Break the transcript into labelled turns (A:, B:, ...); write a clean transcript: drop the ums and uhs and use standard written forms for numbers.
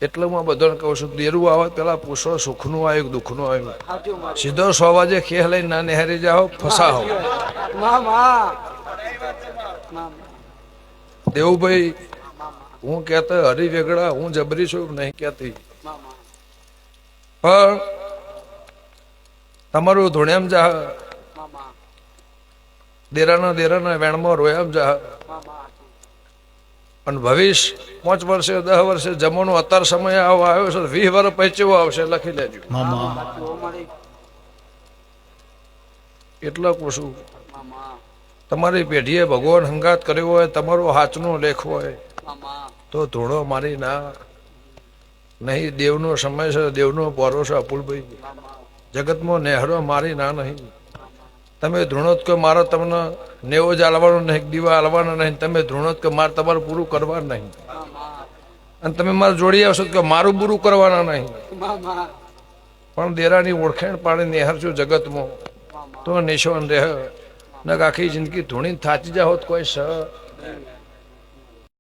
A: એટલે હું આ બધાને કહું છું, દેરું આવે પેલા પૂછો સુખનું આવ્યું દુઃખનું આવ્યું. સીધો 100 વાગે ખેહ લઈને ના નેહરી જાઓ, ફસાવો. દેવુભાઈ હું કહેતો હરી વેગડા હું જબરી છું નહીં કહેતી, પણ તમારું ધોણ્યામ જા, દેરાના વેણમાં રોયામ જા. અને ભવિષ્ય 5 વર્ષે 10 વર્ષે જમવાનો અત્યાર સમય આવ્યો છે, 20 વર્ષ પછી આવશે લખી લેજો. એટલે પૂછું, તમારી પેઢીએ ભગવાન હંગાત કર્યો હોય, તમારો હાચનો લેખ હોય તો ધોળો મારી ના નહીં. દેવનો સમય છે, દેવનો પોરો છે. અપુલભાઈ જગતમાં નેહરો મારી ના નહીં. તમે ધૂણોત કે મારે તમને નેવો જ હાલવાનો નહીં, દીવા હાલવાના નહીં. તમે ધૂણોત કે મારે તમારું પૂરું કરવાનું નહીં. અને તમે મારે જોડી આવશો કે મારું પૂરું કરવાના નહીં. પણ દેરાની ઓળખાણ પાડી નેહર છું જગતમાં તો નિશાન રહે. ને આખી જિંદગી ધૂણી થાચી જાઓ કોઈ સ